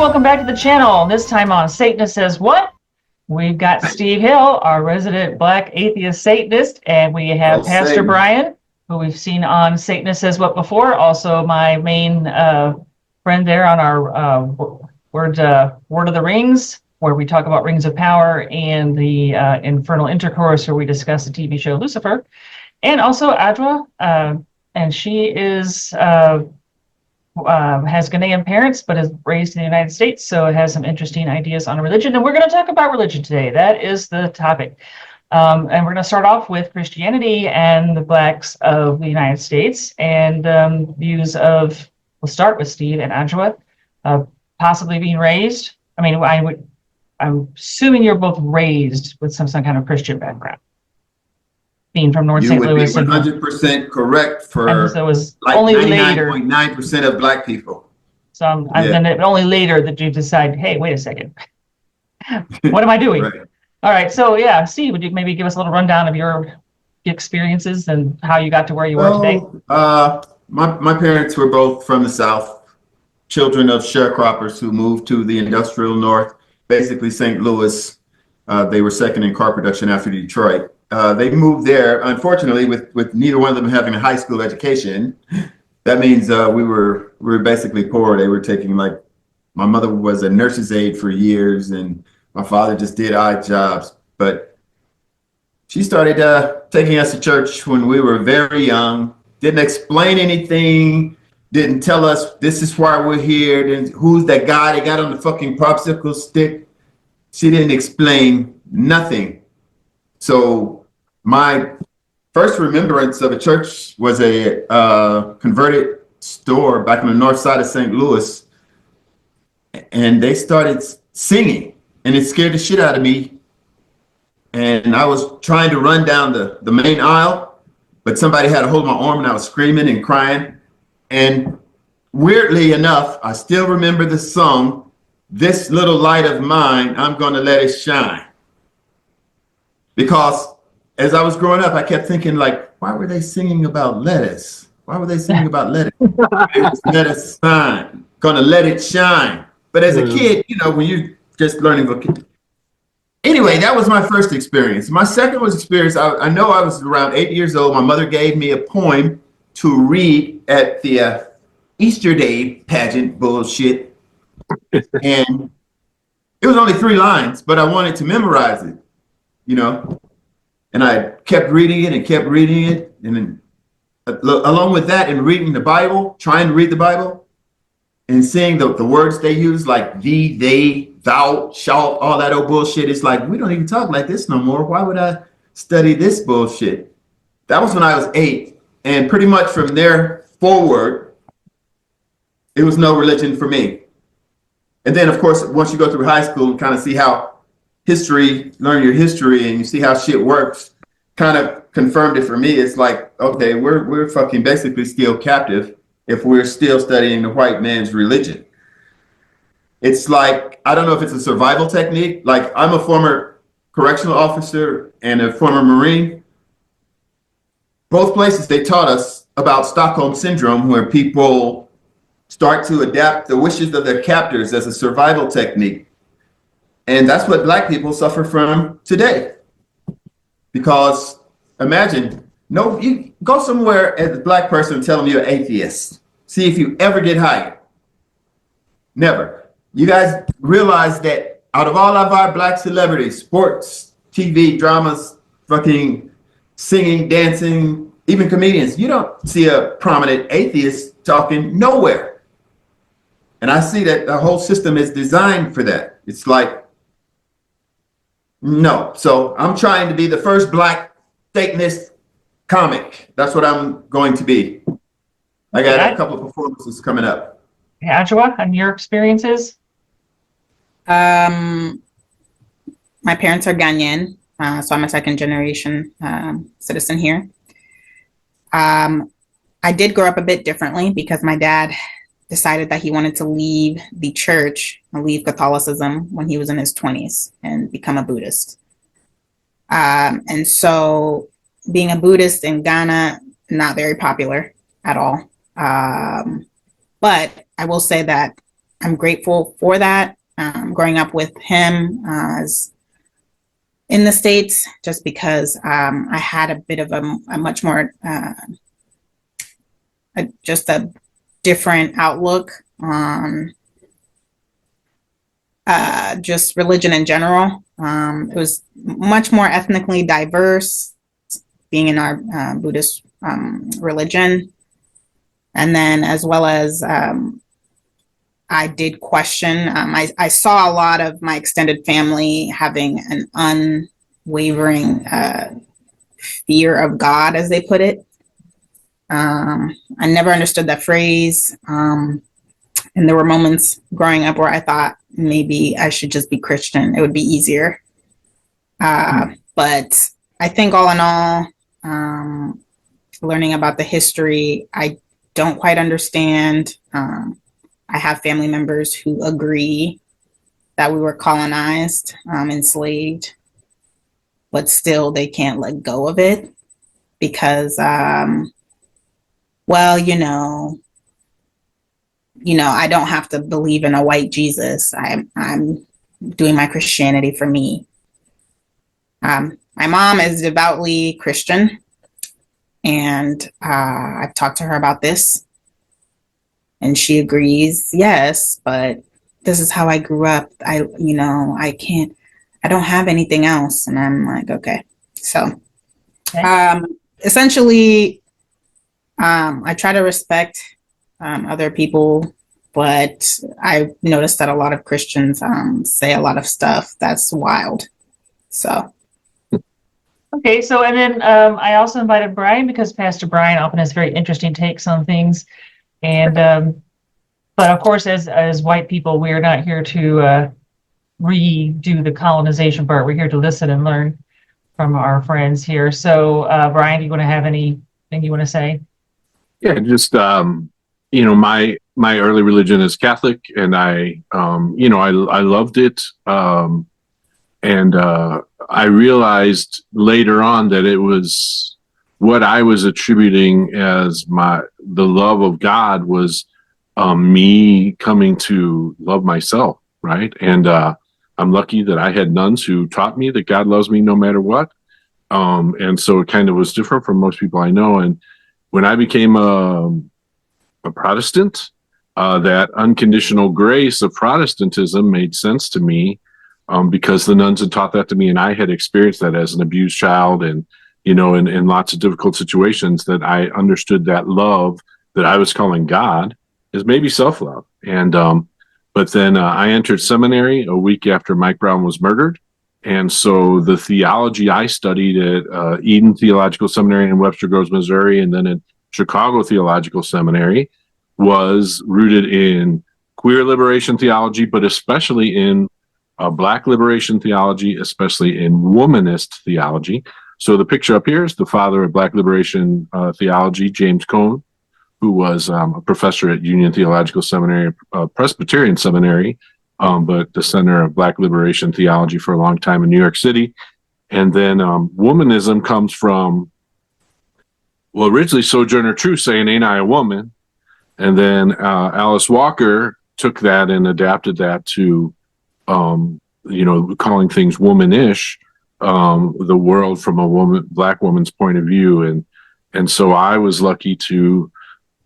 welcome back to the channel. This time on Satanist Says What? We've got Steve Hill, our resident Black atheist Satanist, and we have Pastor Satan. Brian, who we've seen on Satanist Says What before, also my main friend there on our Word of the Rings, where we talk about Rings of Power, and the Infernal Intercourse, where we discuss the TV show Lucifer, and also Adwa, and she is has Ghanaian parents, but is raised in the United States, so has some interesting ideas on religion. And we're going to talk about religion today. That is the topic. And we're going to start off with Christianity and the Blacks of the United States, and views of, we'll start with Steve and Adwa, possibly being raised. I mean, I'm assuming you're both raised with some kind of Christian background. Being from North St. Louis. You would be 100% correct for so it was like only later. 99.9% of Black people. So then only later that you decide, hey, wait a second. What am I doing? Right. All right. So yeah, Steve, would you maybe give us a little rundown of your experiences and how you got to where you are today? My parents were both from the South, children of sharecroppers who moved to the industrial North, basically St. Louis. They were second in car production after Detroit. They moved there, unfortunately, with neither one of them having a high school education. That means we were basically poor. They were taking, like, my mother was a nurse's aide for years, and my father just did odd jobs. But she started taking us to church when we were very young. Didn't explain anything. Didn't tell us this is why we're here. Then who's that guy they got on the fucking popsicle stick? She didn't explain nothing. So my first remembrance of a church was a converted store back on the north side of St. Louis. And they started singing, and it scared the shit out of me. And I was trying to run down the main aisle, but somebody had a hold of my arm, and I was screaming and crying. And weirdly enough, I still remember the song, "This Little Light of Mine, I'm Gonna Let It Shine." Because as I was growing up, I kept thinking, like, why were they singing about lettuce? Why were they singing about lettuce? It was let us shine, gonna let it shine. But as a kid, you know, when you're just learning vocabulary. Anyway, that was my first experience. My second experience, I know I was around 8 years old. My mother gave me a poem to read at the Easter Day pageant bullshit. And it was only 3 lines, but I wanted to memorize it, you know. And I kept reading it and kept reading it. And then along with that, and reading the Bible, trying to read the Bible, and seeing the words they use, like thee, they, thou, shalt, all that old bullshit. It's like, we don't even talk like this no more. Why would I study this bullshit? That was when I was 8. And pretty much from there forward, it was no religion for me. And then, of course, once you go through high school and kind of see how history, learn your history, and you see how shit works, kind of confirmed it for me. It's like, okay, we're fucking basically still captive if we're still studying the white man's religion. It's like, I don't know if it's a survival technique. Like, I'm a former correctional officer and a former Marine. Both places, they taught us about Stockholm Syndrome, where people start to adapt the wishes of their captors as a survival technique. And that's what Black people suffer from today. Because imagine, you go somewhere as a Black person and tell them you're an atheist. See if you ever get hired. Never. You guys realize that out of all of our Black celebrities, sports, TV, dramas, fucking singing, dancing, even comedians, you don't see a prominent atheist talking nowhere. And I see that the whole system is designed for that. It's like, no. So I'm trying to be the first Black Satanist comic. That's what I'm going to be. I got a couple of performances coming up. Adwa, and your experiences? My parents are Ghanaian, so I'm a second generation citizen here. I did grow up a bit differently because my dad decided that he wanted to leave the church and leave Catholicism when he was in his 20s and become a Buddhist. And so being a Buddhist in Ghana, not very popular at all. But I will say that I'm grateful for that. Growing up with him as in the States, just because I had a bit of a much more just a different outlook on just religion in general. It was much more ethnically diverse, being in our Buddhist religion. And then as well as I did question, I saw a lot of my extended family having an unwavering fear of God, as they put it. I never understood that phrase. And there were moments growing up where I thought maybe I should just be Christian. It would be easier. But I think all in all, learning about the history, I don't quite understand. I have family members who agree that we were colonized, enslaved, but still they can't let go of it because, well, you know, I don't have to believe in a white Jesus. I'm doing my Christianity for me. My mom is devoutly Christian, and I've talked to her about this, and she agrees. Yes, but this is how I grew up. I don't have anything else, and I'm like, okay. So, essentially, I try to respect other people, but I've noticed that a lot of Christians say a lot of stuff that's wild. So. Okay, so and then I also invited Brian because Pastor Brian often has very interesting takes on things, and but of course, as white people, we are not here to redo the colonization part. We're here to listen and learn from our friends here. So, Brian, do you want to have anything you want to say? Yeah, just my early religion is Catholic, and I loved it, and I realized later on that it was what I was attributing as the love of God was me coming to love myself, right? And I'm lucky that I had nuns who taught me that God loves me no matter what, and so it kind of was different from most people I know. And when I became a Protestant, that unconditional grace of Protestantism made sense to me, because the nuns had taught that to me, and I had experienced that as an abused child, and in lots of difficult situations, that I understood that love that I was calling God is maybe self-love. And but then I entered seminary a week after Mike Brown was murdered, and so the theology I studied at Eden Theological Seminary in Webster Groves, Missouri, and then at Chicago Theological Seminary was rooted in queer liberation theology, but especially in Black liberation theology, especially in womanist theology. So the picture up here is the father of Black liberation theology, James Cone, who was a professor at Union Theological Seminary, Presbyterian Seminary, but the center of Black liberation theology for a long time in New York City. And then womanism comes from, well, originally Sojourner Truth saying, "Ain't I a woman?" And then Alice Walker took that and adapted that to calling things womanish, the world from a Black woman's point of view. And so I was lucky to,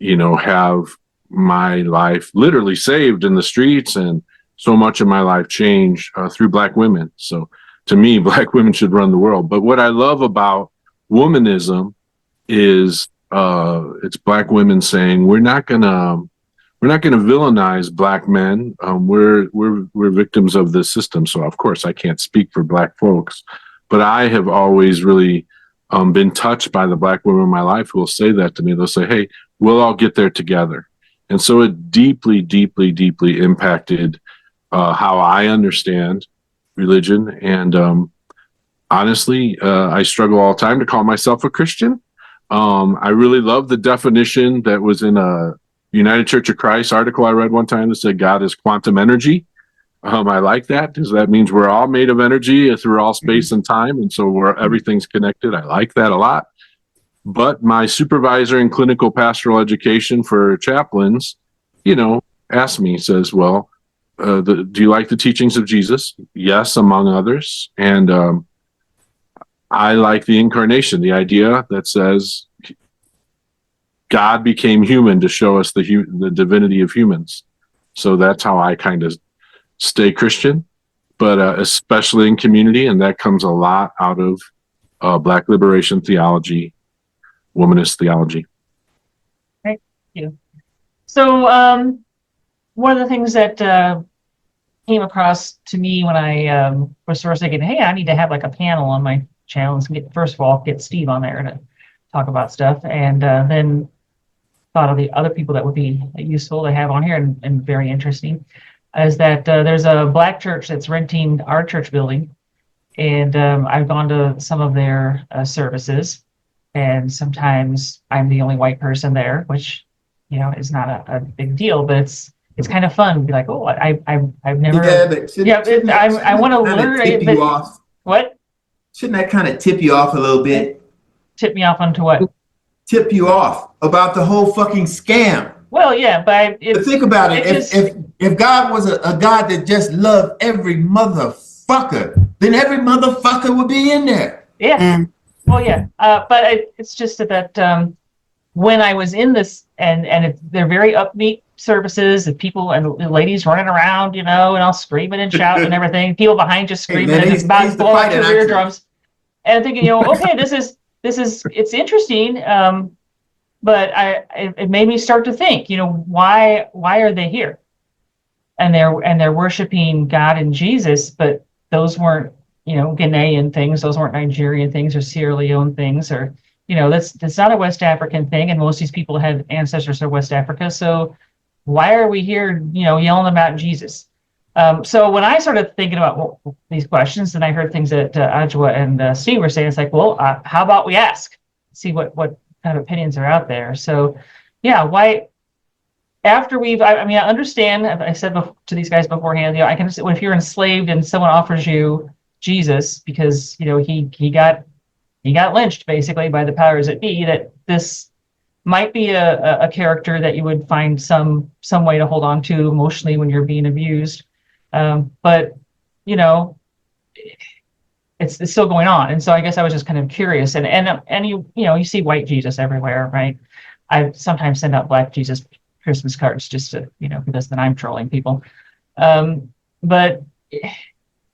have my life literally saved in the streets, and so much of my life changed through Black women. So to me, Black women should run the world. But what I love about womanism is it's Black women saying, we're not gonna villainize Black men. We're victims of this system. So of course I can't speak for Black folks, but I have always really been touched by the Black women in my life who will say that to me. They'll say, "Hey, we'll all get there together." And so it deeply, deeply, deeply impacted how I understand religion. And honestly, I struggle all the time to call myself a Christian. I really love the definition that was in a United Church of Christ article I read one time that said God is quantum energy. I like that because that means we're all made of energy through all space and time, and so everything's connected. I like that a lot. But my supervisor in clinical pastoral education for chaplains, asked me, he says, well, do you like the teachings of Jesus? Yes, among others. And I like the incarnation, the idea that says God became human to show us the divinity of humans. So that's how I kind of stay Christian, but especially in community. And that comes a lot out of Black liberation theology, womanist theology. Thank you. So one of the things that came across to me when I was sort of thinking, hey, I need to have like a panel on my channel and first of all, get Steve on there to talk about stuff. And then thought of the other people that would be useful to have on here and very interesting is that there's a Black church that's renting our church building. And I've gone to some of their services. And sometimes I'm the only white person there, which, you know, is not a big deal, but it's kind of fun to be like, oh, I've never. Yeah, but I want to learn. Tip you off. What? Shouldn't that kind of tip you off a little bit? Tip me off onto what? Tip you off about the whole fucking scam. Well, yeah, but think about it. If God was a God that just loved every motherfucker, then every motherfucker would be in there. Yeah. Well, yeah. But it's just that when I was in this, and they're very upbeat services, and people and ladies running around, you know, and all screaming and shouting and everything. People behind just screaming, hey man, and it's about to blow out your eardrums. And thinking, you know, okay, this is it's interesting. But it made me start to think, you know, why are they here? And they're worshiping God and Jesus, but those weren't, you know, Ghanaian things. Those weren't Nigerian things or Sierra Leone things, or, you know, that's not a West African thing. And most of these people have ancestors from West Africa. So why are we here, you know, yelling about Jesus? So when I started thinking about these questions, and I heard things that Ajwa and Steve were saying, it's like, well, how about we ask, see what kind of opinions are out there. So, yeah, why? After I mean, I understand. I said to these guys beforehand, you know, I can. If you're enslaved and someone offers you Jesus because, you know, he got lynched basically by the powers that be, that this might be a character that you would find some way to hold on to emotionally when you're being abused. But, you know, it's still going on. And so I guess I was just kind of curious. And you know, you see white Jesus everywhere, right? I sometimes send out Black Jesus Christmas cards just to, you know, because then I'm trolling people. But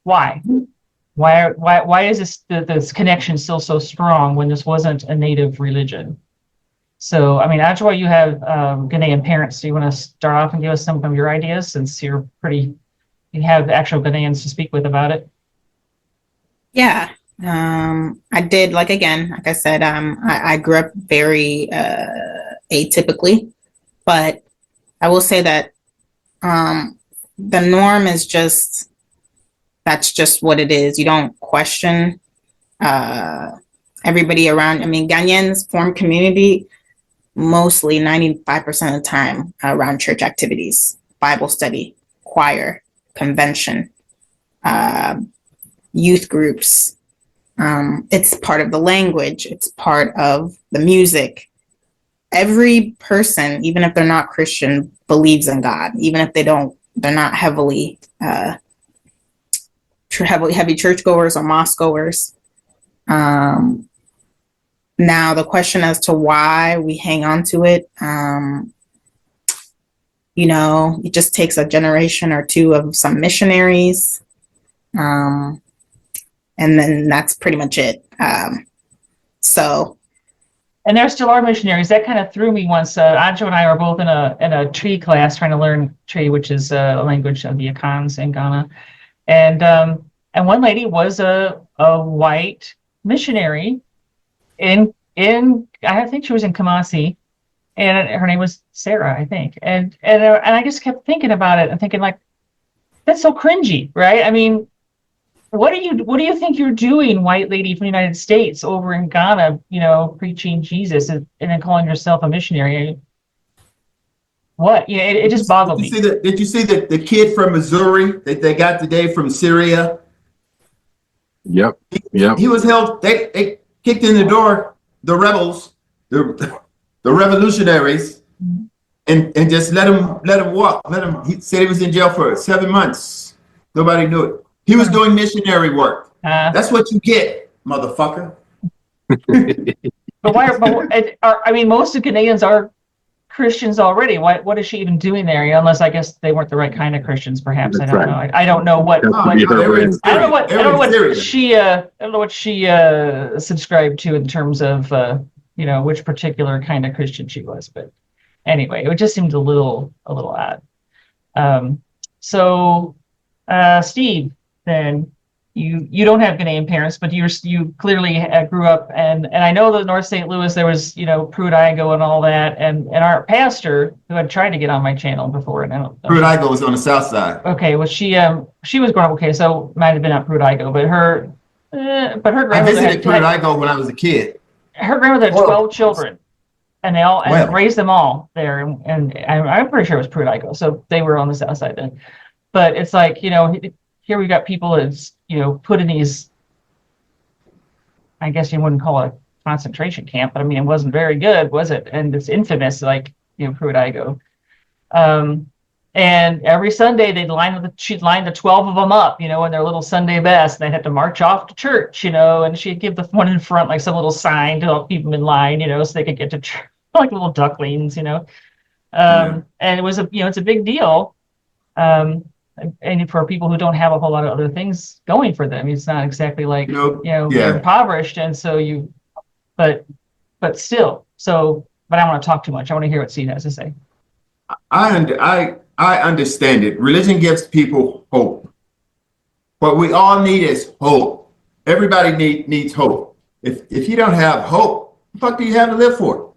why? Why is this connection still so strong when this wasn't a native religion? So, I mean, Ajwa, you have Ghanaian parents. Do you want to start off and give us some of your ideas, since you have actual Ghanaians to speak with about it? Yeah, I did, like I said, I grew up very atypically, but I will say that the norm is that's just what it is. You don't question everybody around. I mean, Ghanaians form community mostly 95% of the time around church activities, Bible study, choir, convention, youth groups. It's part of the language. It's part of the music. Every person, even if they're not Christian, believes in God, even if they're not heavy churchgoers or mosque goers. Now, the question as to why we hang on to it, you know, it just takes a generation or two of some missionaries. And then that's pretty much it. And there still are missionaries. That kind of threw me once. Anjo and I were both in a tree class trying to learn tree, which is a language of the Akans in Ghana. And one lady was a white missionary in I think she was in Kumasi, and her name was Sarah, I think. And I just kept thinking about it and thinking, like, that's so cringy, right? I mean, what do you think you're doing, white lady from the United States over in Ghana, you know, preaching Jesus and then calling yourself a missionary? What? Yeah, it just boggled me. Did you see the kid from Missouri that they got today from Syria? Yep. He was held. They kicked in the door, the rebels, the revolutionaries, and just let him walk. He said he was in jail for 7 months. Nobody knew it. He was doing missionary work. That's what you get, motherfucker. But why? I mean, most of Canadians are Christians already. What is she even doing there? Unless I guess they weren't the right kind of Christians, perhaps. I don't know. I don't know what. I don't know what she subscribed to in terms of which particular kind of Christian she was. But anyway, it just seemed a little odd. So Steve, then you don't have Ghanaian parents, but you clearly grew up, and I know that North St. Louis there was Pruitt-Igoe and all that, and our pastor who had tried to get on my channel before, and I don't know. Pruitt-Igoe was on the south side. Okay, well she was growing up, okay, so might have been at Pruitt-Igoe, but her grandmother I visited Pruitt-Igoe when I was a kid. Her grandmother had 12 children, and they all raised them all there, and I'm pretty sure it was Pruitt-Igoe, so they were on the south side then. But it's like, here we've got people that's, put in these, I guess you wouldn't call it a concentration camp, but I mean, it wasn't very good, was it? And it's infamous, like, Pruitt-Igoe. And every Sunday she'd line the 12 of them up, in their little Sunday best, and they'd have to march off to church, and she'd give the one in front like some little sign to help keep them in line, so they could get to church, like little ducklings, And it was it's a big deal. And for people who don't have a whole lot of other things going for them, it's not exactly like they're impoverished, and so but still. So, but I don't want to talk too much. I want to hear what Steve has to say. I understand it. Religion gives people hope. What we all need is hope. Everybody needs hope. If you don't have hope, what the fuck do you have to live for?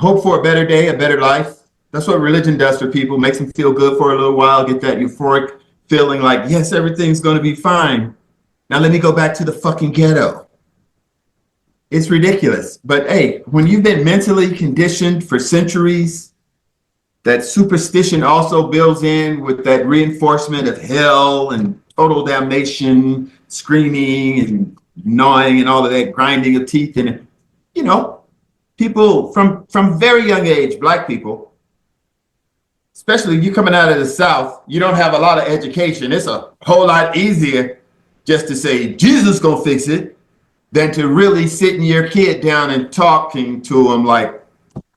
Hope for a better day, a better life. That's what religion does for people, makes them feel good for a little while, get that euphoric feeling like, yes, everything's going to be fine. Now let me go back to the fucking ghetto. It's ridiculous. But hey, when you've been mentally conditioned for centuries, that superstition also builds in with that reinforcement of hell and total damnation, screaming and gnawing and all of that grinding of teeth. And, people from very young age, Black people, especially you coming out of the South, you don't have a lot of education. It's a whole lot easier just to say, Jesus gonna fix it, than to really sitting your kid down and talking to them like,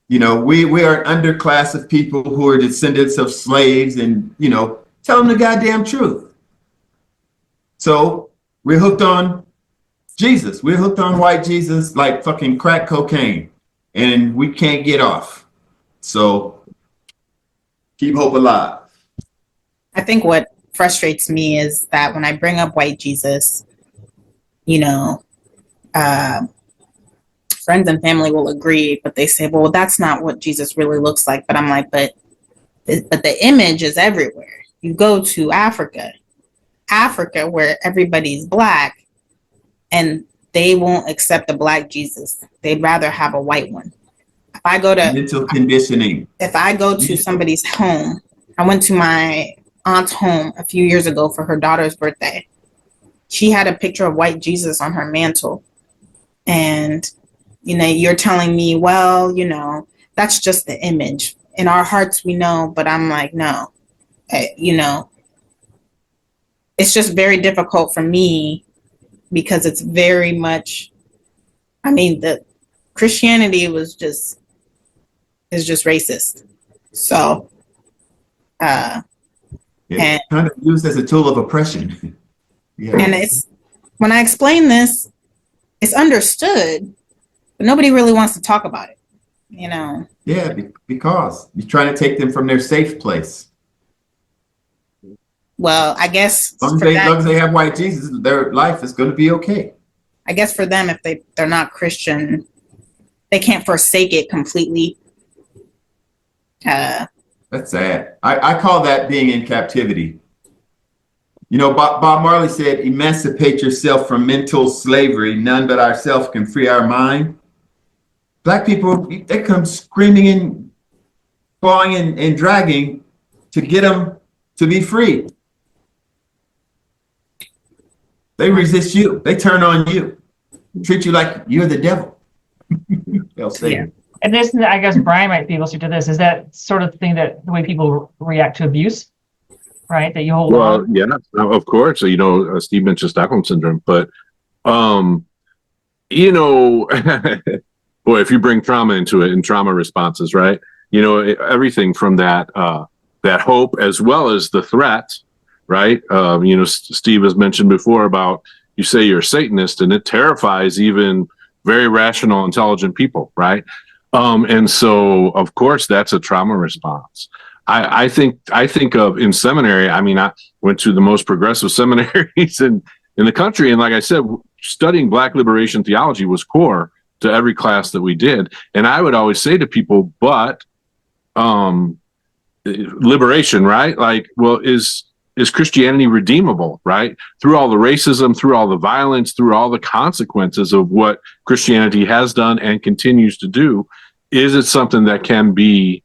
we are an underclass of people who are descendants of slaves and, tell them the goddamn truth. So we're hooked on Jesus. We're hooked on white Jesus like fucking crack cocaine, and we can't get off. So keep hope alive. I think what frustrates me is that when I bring up white Jesus, friends and family will agree, but they say, well, that's not what Jesus really looks like. But I'm like, but the image is everywhere. You go to Africa where everybody's Black, and they won't accept a Black Jesus. They'd rather have a white one. If I go to mental conditioning, if I go to somebody's home, I went to my aunt's home a few years ago for her daughter's birthday. She had a picture of white Jesus on her mantle. And, you're telling me, well, that's just the image. In our hearts, we know, but I'm like, no, it's just very difficult for me because it's very much, the Christianity is just racist. So, it's kind of used as a tool of oppression. Yeah. And it's, when I explain this, it's understood, but nobody really wants to talk about it, Yeah, because you're trying to take them from their safe place. Well, I guess as long as they have white Jesus, their life is going to be okay. I guess for them, if they're not Christian, they can't forsake it completely. That's sad. I call that being in captivity. Bob Marley said, emancipate yourself from mental slavery. None but ourselves can free our mind. Black people, they come screaming and clawing and dragging to get them to be free. They resist you. They turn on you. Treat you like you're the devil. They'll say. And this, I guess Brian might be able to do this, is that sort of thing that the way people react to abuse, right? That you hold on. Yeah, of course. So, Steve mentioned Stockholm syndrome, but, boy, if you bring trauma into it and trauma responses, right? Everything from that hope as well as the threat, right? Steve has mentioned before about, you say you're a Satanist, and it terrifies even very rational, intelligent people, right? And so, of course, that's a trauma response. I think of in seminary. I mean, I went to the most progressive seminaries in the country, and like I said, studying Black liberation theology was core to every class that we did. And I would always say to people, but liberation, right? Like, well, is Christianity redeemable, right? Through all the racism, through all the violence, through all the consequences of what Christianity has done and continues to do, is it something that can be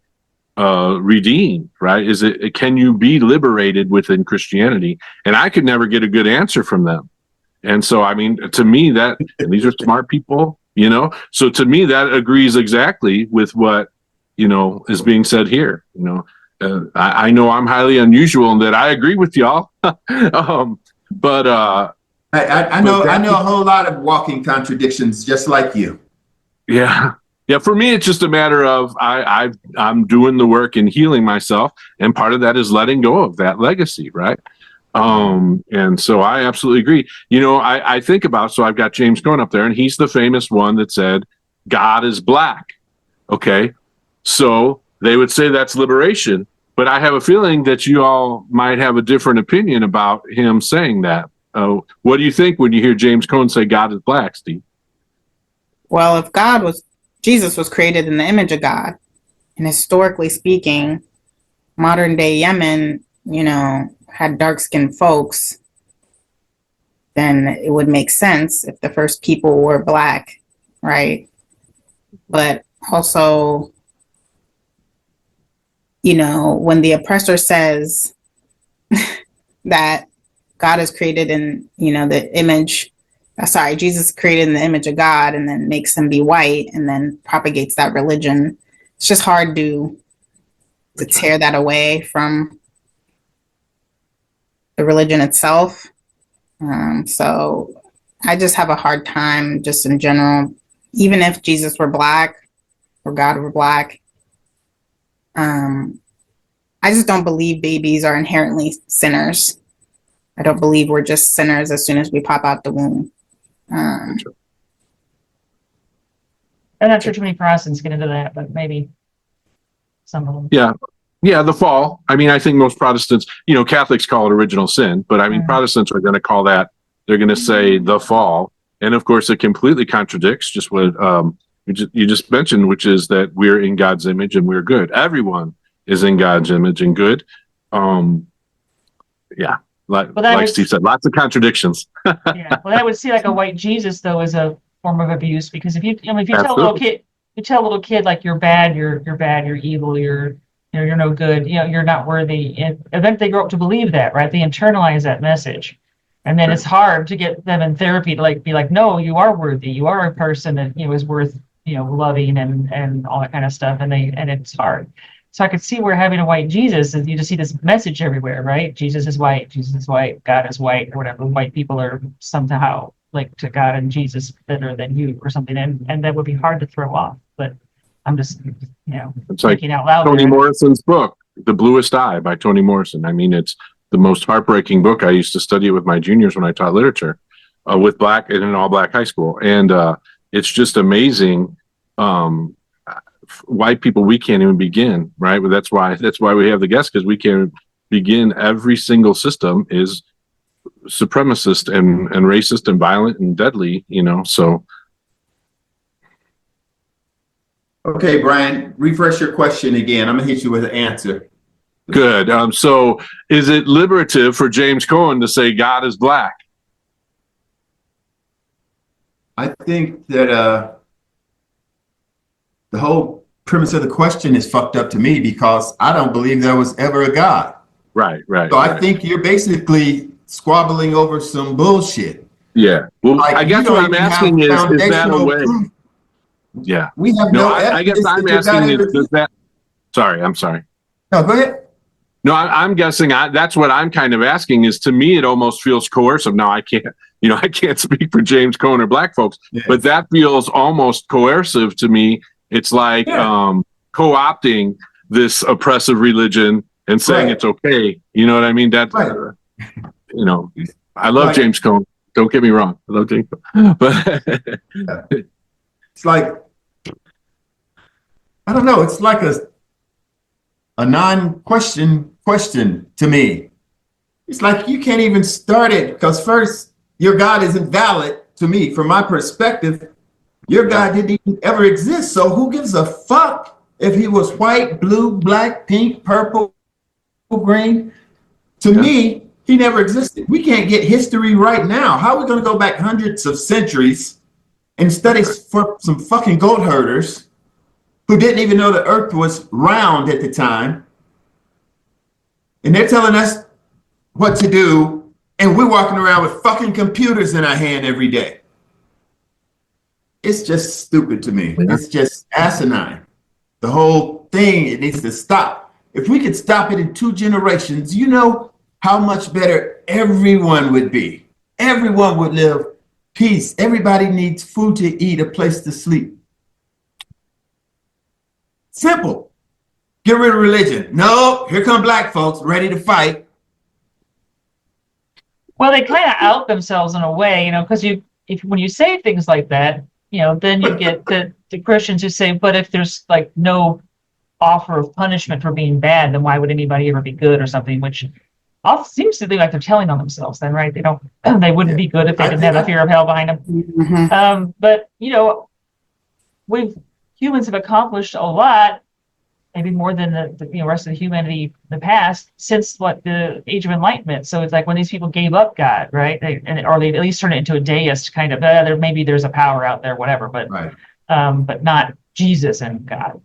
redeemed, right? Can you be liberated within Christianity? And I could never get a good answer from them. And so, I mean, to me, and these are smart people, so to me, that agrees exactly with what, is being said here. I know I'm highly unusual in that I agree with y'all. But I know a whole lot of walking contradictions, just like you. Yeah. Yeah, for me, it's just a matter of I'm doing the work and healing myself, and part of that is letting go of that legacy, right? And so I absolutely agree. I think about, so I've got James Cohen up there, and he's the famous one that said, God is black. Okay, so they would say that's liberation, but I have a feeling that you all might have a different opinion about him saying that. What do you think when you hear James Cohen say God is black, Steve? Well, if Jesus was created in the image of God, and historically speaking, modern day Yemen, had dark-skinned folks, then it would make sense if the first people were black, right? But also, when the oppressor says that God is created in, the image, Jesus created in the image of God, and then makes them be white and then propagates that religion, it's just hard to tear that away from the religion itself. So I just have a hard time, just in general, even if Jesus were black or God were black. I just don't believe babies are inherently sinners. I don't believe we're just sinners as soon as we pop out the womb. I'm not sure too many Protestants get into that, but maybe some of them. Yeah, the fall. I mean, I think most Protestants, Catholics call it original sin, but I mean, Protestants are going to call that, they're going to say the fall. And of course, it completely contradicts just what you just mentioned, which is that we're in God's image and we're good. Everyone is in God's image and good. Like Steve said, lots of contradictions. Yeah, well, that would see like a white Jesus, though, as a form of abuse, because if you tell a little kid like you're bad, you're evil, you're no good, you're not worthy. And eventually they grow up to believe that, right? They internalize that message, and then it's hard to get them in therapy to be like, no, you are worthy, you are a person that is worth loving and all that kind of stuff, and it's hard. So I could see where having a white Jesus, you just see this message everywhere, right? Jesus is white, God is white, or whatever. White people are somehow linked to God and Jesus better than you, or something, and that would be hard to throw off. But I'm just, it's like thinking out loud. Toni Morrison's book, The Bluest Eye by Toni Morrison. I mean, it's the most heartbreaking book. I used to study it with my juniors when I taught literature, with black in an all-black high school, and it's just amazing. White people, we can't even begin, right? But that's why we have the guests, because we can't begin. Every single system is supremacist and racist and violent and deadly, so. Okay, Brian, refresh your question again. I'm gonna hit you with an answer. Good. So is it liberative for James Cohen to say God is black? I think that the whole premise of the question is fucked up to me, because I don't believe there was ever a God. Right. So I think you're basically squabbling over some bullshit. Yeah. Well, I guess what I'm asking is that a way? Yeah. We have No, no I guess evidence I'm that your God asking ever is, does that, sorry, I'm sorry. No, go ahead. No, I'm guessing that's what I'm kind of asking is, to me, it almost feels coercive. Now I can't, I can't speak for James Cone or black folks, Yeah. but that feels almost coercive to me. It's like, co-opting this oppressive religion and saying Right. it's okay. You know what I mean? That, Right. I love Like- James Cone. Don't get me wrong. I love James Cone. But It's like, I don't know. It's like a non-question question to me. It's like you can't even start it because first, your God isn't valid to me. From my perspective, your God didn't even ever exist. So who gives a fuck if he was white, blue, black, pink, purple, green? To me, he never existed. We can't get history right now. How are we going to go back hundreds of centuries and study for some fucking goat herders who didn't even know the earth was round at the time? And they're telling us what to do, and we're walking around with fucking computers in our hand every day. It's just stupid to me. Yeah. It's just asinine. The whole thing, it needs to stop. If we could stop it in 2 generations, you know how much better everyone would be. Everyone would live peace. Everybody needs food to eat, a place to sleep. Simple. Get rid of religion. No, here come black folks ready to fight. Well, they kind of out themselves in a way, because when you say things like that, then you get the Christians who say, but if there's like no offer of punishment for being bad, then why would anybody ever be good or something? Which seems to be like they're telling on themselves. Then, right? They wouldn't be good if they didn't have the fear of hell behind them. Mhm. But humans have accomplished a lot, maybe more than the rest of the humanity in the past, since the Age of Enlightenment. So it's like when these people gave up God, right? Or they at least turned it into a deist kind of. Maybe there's a power out there, whatever, but Right. but not Jesus and God.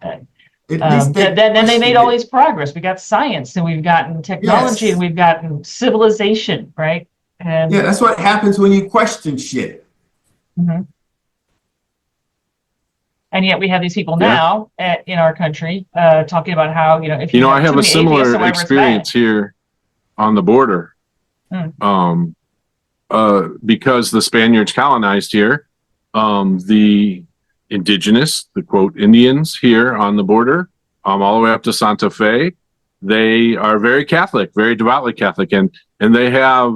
At least Then they made all these progress. We got science, and we've gotten technology, Yes. and we've gotten civilization, right? And Yeah, that's what happens when you question shit. Mhm. And yet we have these people now in our country talking about how, if I have too a many atheists or similar whatever, it's experience here on the border. Because the Spaniards colonized here, the indigenous, the quote Indians here on the border, all the way up to Santa Fe, they are very Catholic, very devoutly Catholic, and they have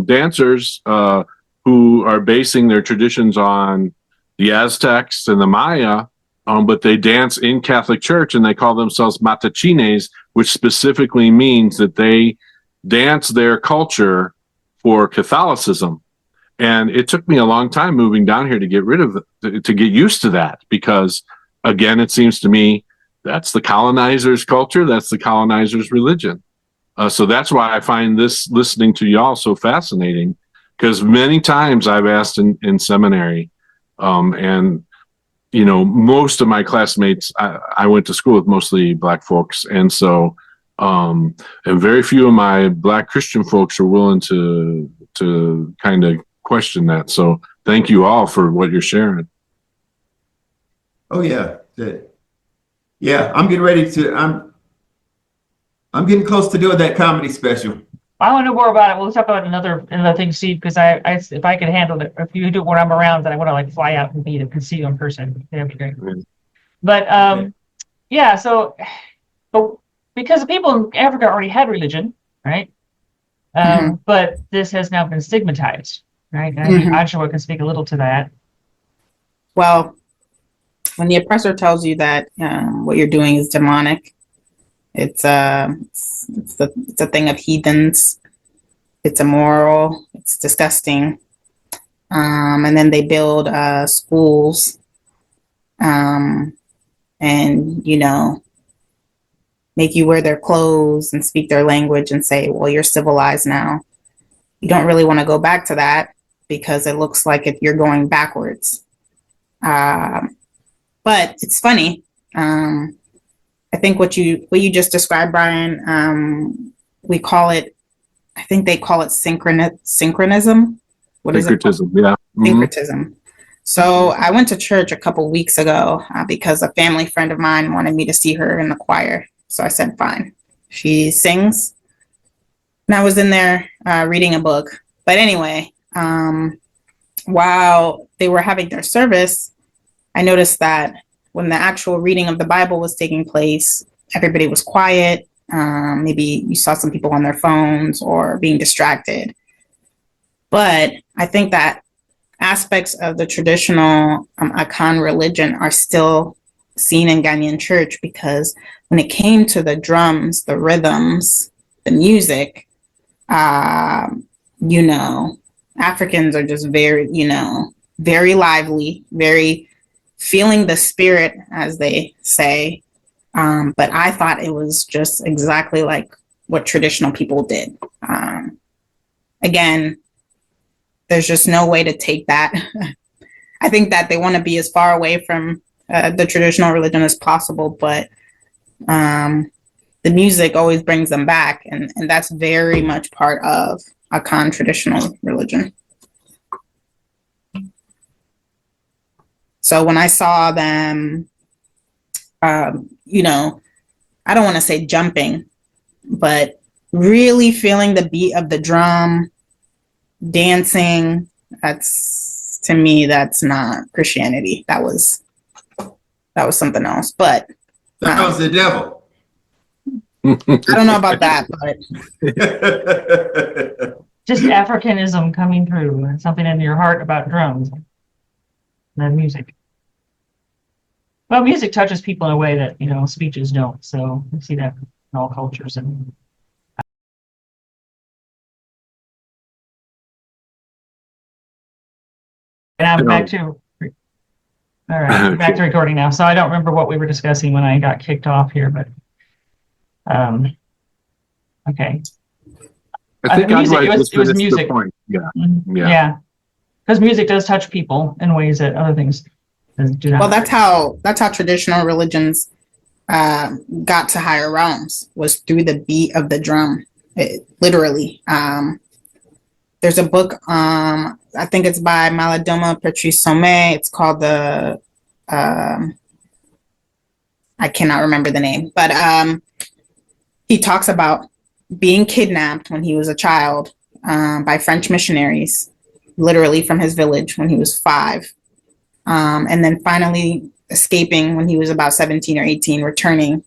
dancers who are basing their traditions on the Aztecs and the Maya, but they dance in Catholic Church, and they call themselves matachines, which specifically means that they dance their culture for Catholicism. And it took me a long time moving down here to get rid of it, to get used to that, because again, it seems to me that's the colonizer's culture, that's the colonizer's religion. So that's why I find this listening to y'all so fascinating, because many times I've asked in seminary, and most of my classmates, I went to school with mostly black folks, and so and very few of my black Christian folks are willing to kind of question that. So thank you all for what you're sharing. Oh yeah. Yeah, I'm getting ready to I'm getting close to doing that comedy special. I want to know more about it. We'll talk about another thing, Steve, because if I could handle it, if you do it when I'm around, then I want to fly out and meet and see you in person. That'd be great. But yeah, so but because the people in Africa already had religion, right? But this has now been stigmatized, right? And I think Oshawa can speak a little to that. Well, when the oppressor tells you that what you're doing is demonic, it's a thing of heathens. It's immoral. It's disgusting. And then they build schools, and make you wear their clothes and speak their language and say, well, you're civilized now. You don't really want to go back to that because it looks like if you're going backwards. But it's funny. I think what you just described, Brian, we call it, I think they call it synchronism. What is it? Syncretism, yeah. Syncretism. So I went to church a couple weeks ago because a family friend of mine wanted me to see her in the choir. So I said, fine. She sings. And I was in there reading a book. But anyway, while they were having their service, I noticed that when the actual reading of the Bible was taking place, everybody was quiet. Maybe you saw some people on their phones or being distracted. But I think that aspects of the traditional Akan religion are still seen in Ghanaian church, because when it came to the drums, the rhythms, the music, Africans are just very, very lively, very feeling the spirit, as they say. But I thought it was just exactly like what traditional people did. Again, there's just no way to take that. I think that they want to be as far away from the traditional religion as possible, but the music always brings them back, and that's very much part of Akan traditional religion. So when I saw them, I don't want to say jumping, but really feeling the beat of the drum, dancing, to me, that's not Christianity. That was something else. But that was the devil. I don't know about that, but Just Africanism coming through, something in your heart about drums and music. Well, music touches people in a way that, speeches don't. So we see that in all cultures. And I'm back to, all right, back to recording now. So I don't remember what we were discussing when I got kicked off here, but okay. I think music, it was music. Point. Yeah. Mm-hmm. Yeah. Because music does touch people in ways that other things do not. Well, that's how traditional religions got to higher realms, was through the beat of the drum. Literally. There's a book, I think it's by Maladoma Patrice Sommet. It's called I cannot remember the name, but he talks about being kidnapped when he was a child by French missionaries, literally from his village when he was 5. And then finally escaping when he was about 17 or 18, returning,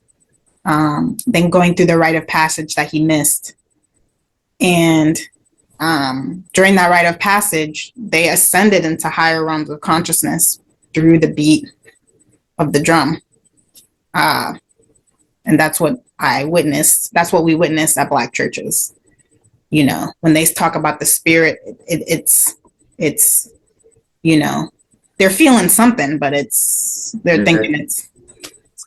then going through the rite of passage that he missed. And during that rite of passage, they ascended into higher realms of consciousness through the beat of the drum. And that's what I witnessed. That's what we witnessed at Black churches. When they talk about the spirit, it's they're feeling something, but they're thinking it's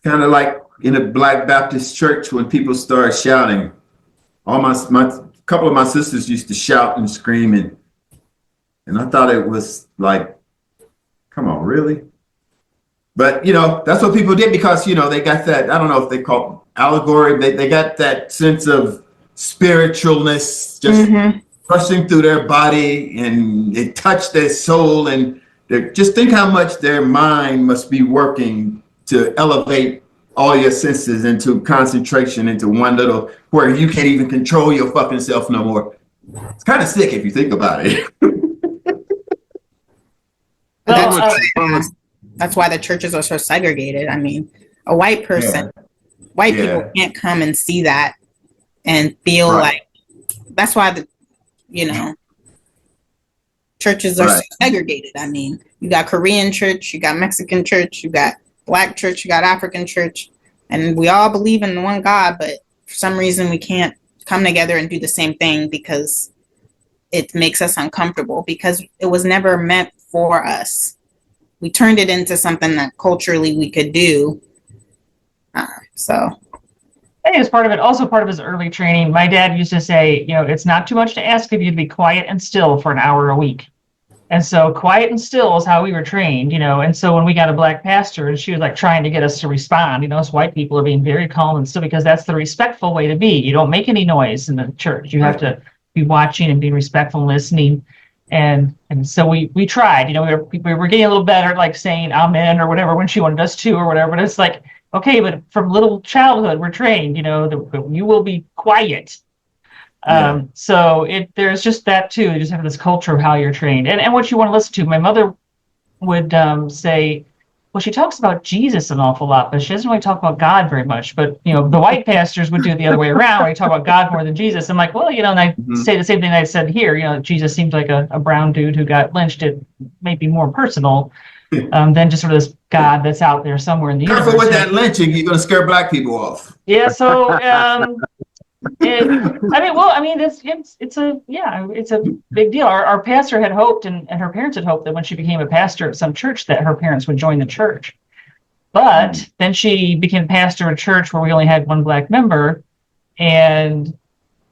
kind of like in a Black Baptist church when people start shouting. All my couple of my sisters used to shout and scream, and I thought it was like, come on, really? But that's what people did, because they got that, I don't know if they call it allegory, they got that sense of spiritualness just rushing through their body, and it touched their soul, and just think how much their mind must be working to elevate all your senses into concentration into one little, where you can't even control your fucking self no more. It's kind of sick if you think about it. That's why the churches are so segregated. I mean, a white person, white people can't come and see that and feel like, that's why churches are so segregated. I mean, you got Korean church, you got Mexican church, you got Black church, you got African church, and we all believe in one God, but for some reason we can't come together and do the same thing, because it makes us uncomfortable, because it was never meant for us. We turned it into something that culturally we could do. So I think it's part of it. Also part of his early training. My dad used to say, it's not too much to ask of you to be quiet and still for an hour a week. And so quiet and still is how we were trained, and so when we got a Black pastor, and she was like trying to get us to respond, us white people are being very calm and still, because that's the respectful way to be. You don't make any noise in the church. You have to be watching and be respectful and listening. And so we tried, we were getting a little better, like saying amen or whatever when she wanted us to or whatever. But it's like, okay, but from little childhood, we're trained, that you will be quiet. So there's just that too. You just have this culture of how you're trained and what you want to listen to. My mother would say, well, she talks about Jesus an awful lot, but she doesn't really talk about God very much. But, the white pastors would do it the other way around, where you talk about God more than Jesus. I'm like, well, and I say the same thing I said here. Jesus seems like a brown dude who got lynched. It may be more personal than just sort of this God that's out there somewhere in the universe. Careful with that lynching. You're going to scare black people off. Yeah, so... it's a big deal. Our pastor had hoped, and her parents had hoped that when she became a pastor at some church, that her parents would join the church. But then she became pastor at a church where we only had one black member, and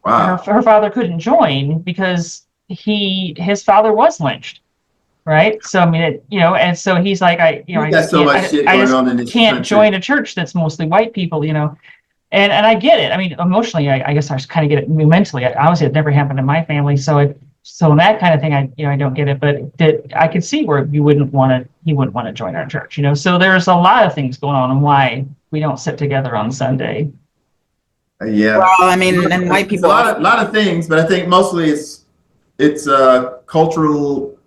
her father couldn't join because his father was lynched. Right. So, and so he's like, I just can't join a church that's mostly white people, And I get it. I mean, emotionally, I guess I just kind of get it. Mentally, obviously, it never happened in my family. So in that kind of thing, I don't get it. But I could see where he wouldn't want to join our church. So there's a lot of things going on and why we don't sit together on Sunday. Yeah. Well, I mean, and white people. A lot of things, but I think mostly it's cultural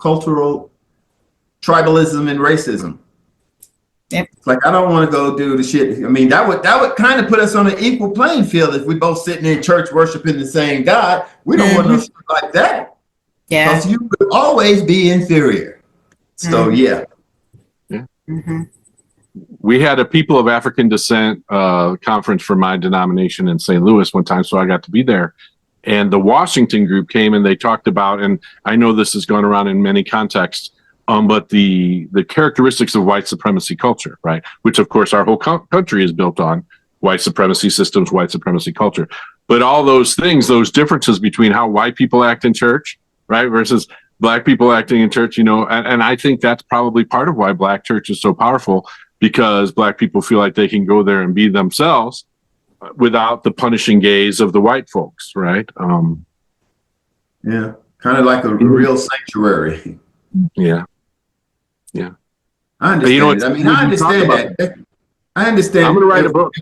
tribalism and racism. Yep. It's like, I don't want to go do the shit. I mean, that would kind of put us on an equal playing field if we both sitting in church worshiping the same God. We don't want no shit like that. Yeah. Because you would always be inferior. So yeah. Mm-hmm. We had a people of African descent conference for my denomination in St. Louis one time, so I got to be there. And the Washington group came and they talked about, and I know this has gone around in many contexts, but the characteristics of white supremacy culture, right? Which, of course, our whole country is built on white supremacy systems, white supremacy culture. But all those things, those differences between how white people act in church, right, versus black people acting in church, and I think that's probably part of why black church is so powerful, because black people feel like they can go there and be themselves without the punishing gaze of the white folks, right? Yeah, kind of like a real sanctuary. Yeah. I understand. I understand that. I understand. I'm going to write a book.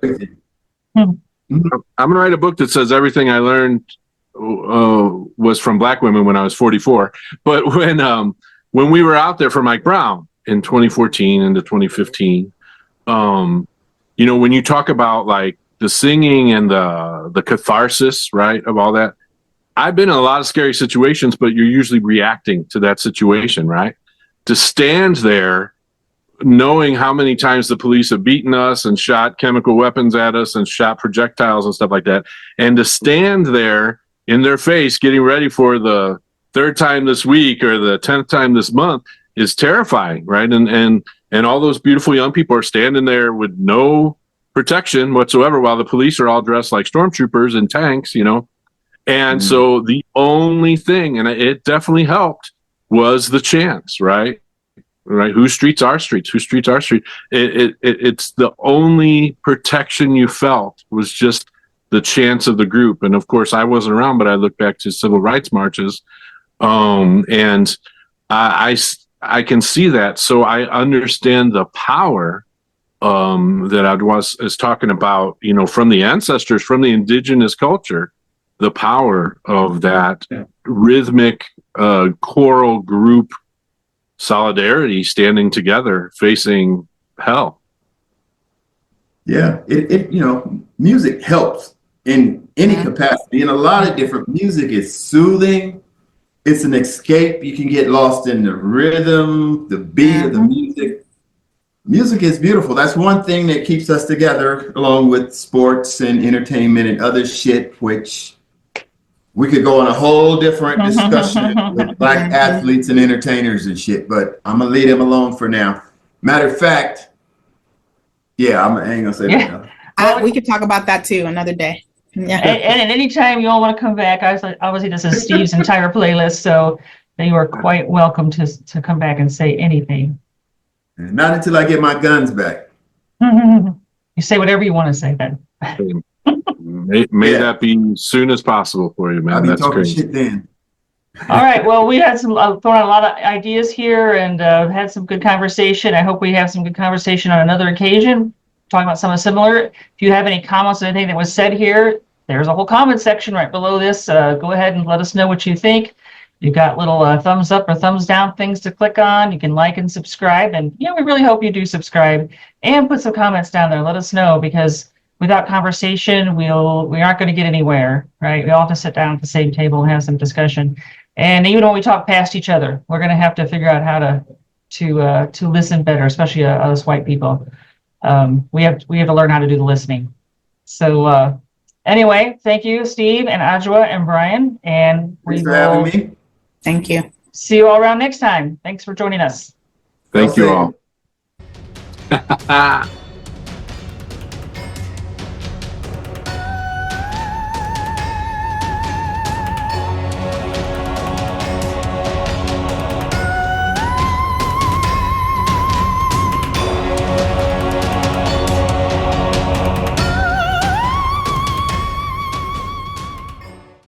I'm going to write a book that says everything I learned was from black women when I was 44. But when we were out there for Mike Brown in 2014 into 2015, when you talk about like the singing and the catharsis, right, of all that, I've been in a lot of scary situations, but you're usually reacting to that situation, right? To stand there knowing how many times the police have beaten us and shot chemical weapons at us and shot projectiles and stuff like that, and to stand there in their face getting ready for the third time this week or the 10th time this month is terrifying, right? And all those beautiful young people are standing there with no protection whatsoever while the police are all dressed like stormtroopers in tanks, And so the only thing, and it definitely helped, was the chants, right? Right? Whose streets are streets? Whose streets are streets? It's the only protection you felt was just the chants of the group. And of course, I wasn't around, but I look back to civil rights marches, and I can see that. So I understand the power that I was talking about, from the ancestors, from the indigenous culture, the power of that rhythmic choral group solidarity, standing together, facing hell. Yeah, music helps in any capacity. In a lot of different music is soothing. It's an escape. You can get lost in the rhythm, the beat of the music. Music is beautiful. That's one thing that keeps us together, along with sports and entertainment and other shit, which we could go on a whole different discussion with black athletes and entertainers and shit, but I'm going to leave them alone for now. Matter of fact, I ain't going to say that now. We could talk about that too another day. Yeah. And anytime you all want to come back, obviously this is Steve's entire playlist, so you are quite welcome to come back and say anything. Not until I get my guns back. You say whatever you want to say then. May that be soon as possible for you, man. I'll be That's talking crazy. shit then. All right. Well, we had some thrown out a lot of ideas here and had some good conversation. I hope we have some good conversation on another occasion, talking about something similar. If you have any comments on anything that was said here, there's a whole comment section right below this. Go ahead and let us know what you think. You've got little thumbs up or thumbs down things to click on. You can like and subscribe. And, we really hope you do subscribe and put some comments down there. Let us know, because without conversation, we aren't going to get anywhere, right? We all have to sit down at the same table and have some discussion. And even when we talk past each other, we're going to have to figure out how to listen better, especially us white people. We have to learn how to do the listening. So anyway, thank you, Steve and Adjoa and Brian, and we Thanks for having me. Thank you. see you all around next time. Thanks for joining us. Thank Well you all.